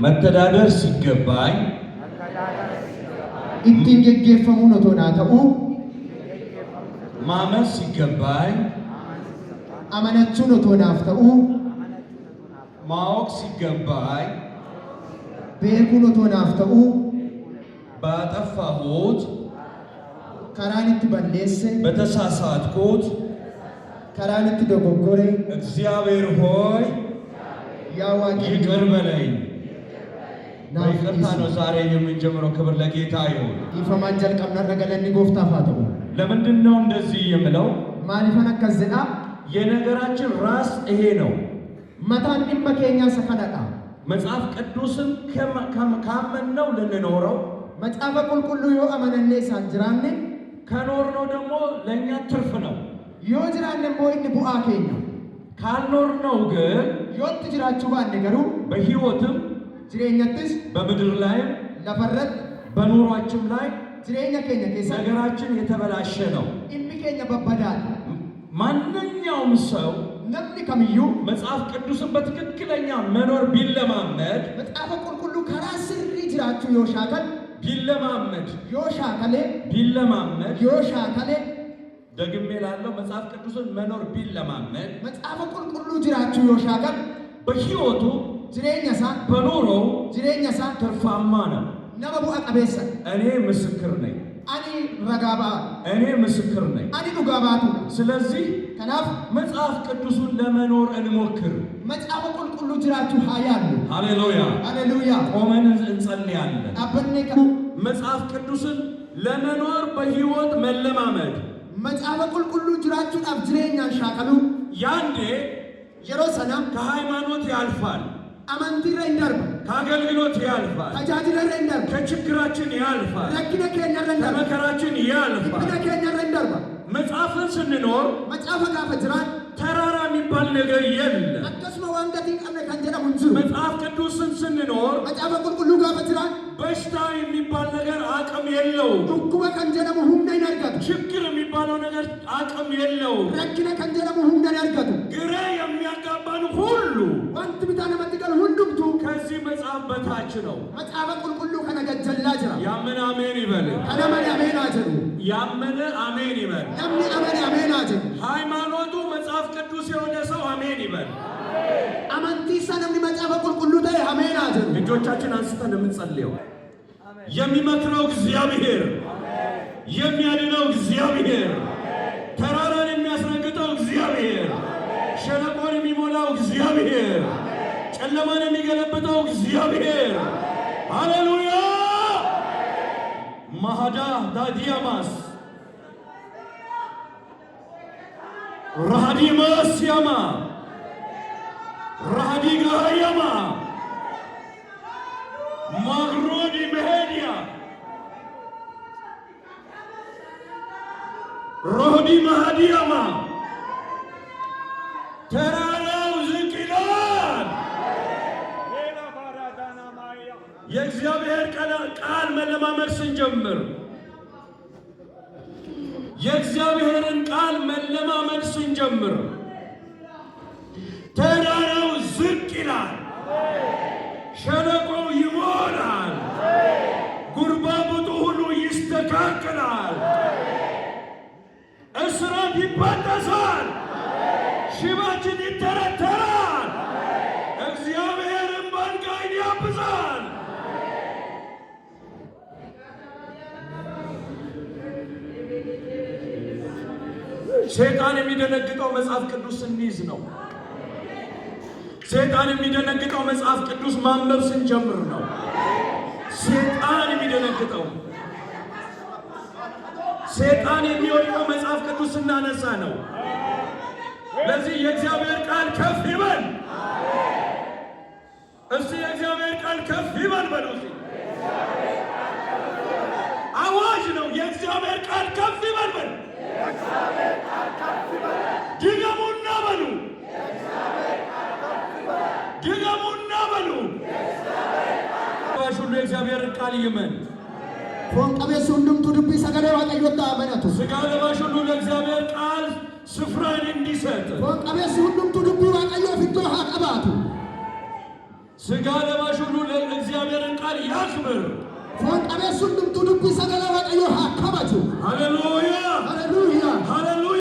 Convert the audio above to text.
መተዳደር ሲገባኝ ittiin geggeeffamuun otoo naa ta'u ማመን ሲገባኝ amanachuun otoo naaf ta'u ማወቅ ሲገባኝ beekuun otoo naaf ta'u ባጠፋሁት karaan itti balleesse በተሳሳትኩት karaan itti dogoggore እግዚአብሔር ሆይ yaa Waaqayyo ይቅር በለኝ። ይቅርታ ነው ዛሬ የምንጀምረው። ክብር ለጌታ ይሁን። ይፈማን jalqabna ragalanni gooftaaf haa ta'u። ለምንድን ነው እንደዚህ የምለው? maaliifan akkas jedha? የነገራችን ራስ ይሄ ነው። mataan dhimma keenyaa isa kanadha። መጽሐፍ ቅዱስን ካመንነው ልንኖረው መጽሐፈ qulqulluu yoo amanannee isaan jiraanne ከኖርነው ደግሞ ለእኛ ትርፍ ነው። yoo jiraanne immoo inni bu'aa keenya ካልኖርነው ግን yootti jiraachuu baanne garuu በሕይወትም jireenyattis በምድር ላይም lafarratti በኑሯችን ላይ jireenya keenya keessa ነገራችን የተበላሸ ነው። dhimmi keenya babbadaadha። ማንኛውም ሰው namni kamiyyuu መጽሐፍ ቅዱስን በትክክለኛ መኖር ቢለማመድ መጽሐፈ qulqulluu karaa sirrii jiraachuu yoo shaakale ቢለማመድ yoo shaakale ደግሜ ላለው መጽሐፍ ቅዱስን መኖር ቢለማመድ መጽሐፈ qulqulluu jiraachuu yoo shaakale በሕይወቱ jireenya isaa በኑሮው jireenya isaa ትርፋማ ነው። nama bu'a qabeessa እኔ ምስክር ነኝ። ani ragaa ba'a እኔ ምስክር ነኝ። ani dhugaa baatu። ስለዚህ kanaaf መጽሐፍ ቅዱስን ለመኖር እንሞክር። መጽሐፈ qulqulluu jiraachuu haa yaallu። ሃሌሉያ ሃሌሉያ። ቆመን እንጸልያለን። dhaabannee መጽሐፍ ቅዱስን ለመኖር በሕይወት መለማመድ መጽሐፈ qulqulluu jiraachuudhaaf jireenyaan shaakalu ያንዴ yeroo sana ከሃይማኖት ያልፋል፣ amantiirra hin darba ከአገልግሎት ያልፋል፣ tajaajilarra hin darba ከችግራችን ያልፋል፣ rakkina keenyarra hin darba ከመከራችን ያልፋል። dhiphina keenyarra hin darba መጽሐፍን ስንኖር መጽሐፈ gaafa jiraan ተራራ የሚባል ነገር የለም። akkasuma waan gatii hin qabne kan jedhamu hin jiru። መጽሐፍ ቅዱስን ስንኖር መጽሐፈ qulqulluu gaafa jiraan በሽታ የሚባል ነገር አቅም የለውም። dhukkuba kan jedhamu humna hin argatu። ችግር የሚባለው ነገር አቅም የለውም። rakkina kan jedhamu humna hin argatu። ግራ የሚያጋባን ሁሉ wanti bitaa namatti galu hundumtu ከዚህ መጽሐፍ በታች ነው። መጽሐፈ qulqulluu kana gajjallaa jira። ያመነ አሜን ይበል። kana mane ameenaa jedhu ያመነ አሜን ይበል። namni amane ameenaa jedhu ሃይማኖቱ መጽሐፍ ቅዱስ የሆነ ሰው አሜን ይበል። amantii isaa namni መጽሐፈ qulqulluu ta'e ameenaa jedhu። እጆቻችን አንስተን የምንጸልየው የሚመክረው እግዚአብሔር፣ የሚያድነው እግዚአብሔር፣ ተራራን የሚያስረግጠው እግዚአብሔር፣ ሸለቆን የሚሞላው እግዚአብሔር፣ ጨለማን የሚገለብጠው እግዚአብሔር። ሃሌሉያ። ማሃዳ ዳዲያማስ ራዲማስ ያማ ራዲጋያማ ማግሮዲ መሄዲያ ሮዲ ማሃዲያማ ተራራው ዝቅ ይላል። የእግዚአብሔር ቃል መለማመድ ስንጀምር የእግዚአብሔርን ቃል መለማመድ ስንጀምር ተራራው ዝቅ ይላል፣ ሸለቆው ይሞላል፣ ጉርባቡጡ ሁሉ ይስተካከላል፣ እስራት ይበጠሳል፣ ሽባችን ይተረተራል፣ እግዚአብሔር እንባን ከዓይን ያብሳል። ሰይጣን የሚደነግጠው መጽሐፍ ቅዱስ ስንይዝ ነው። ሰይጣን የሚደነግጠው መጽሐፍ ቅዱስ ማንበብ ስንጀምር ነው። ሰይጣን የሚደነግጠው ሰይጣን የሚወድቀው መጽሐፍ ቅዱስ ስናነሳ ነው። ለዚህ የእግዚአብሔር ቃል ከፍ ይበል። እስቲ የእግዚአብሔር ቃል ከፍ ይበል በሉ። አዋጅ ነው። የእግዚአብሔር ቃል ከፍ ይበል በሉ። ድገሙና በሉ። ድገሙና በሉ። ሁሉ የእግዚአብሔርን ቃል ይመን። foon qabeessi hundumtuu dubbii sagalee waaqayyotti amanatu። ሥጋ ለባሽ ሁሉ ለእግዚአብሔር ቃል ስፍራን እንዲሰጥ foon qabeessi hundumtuu dubbii waaqayyoof iddoo haa qabaatu። ሥጋ ለባሽ ሁሉ ለእግዚአብሔርን ቃል ያክብር። ፎን ቀቤሱን ድምቱ ድብ ሰገለ ወቀዮ ሀከበቱ ሃሌሉያ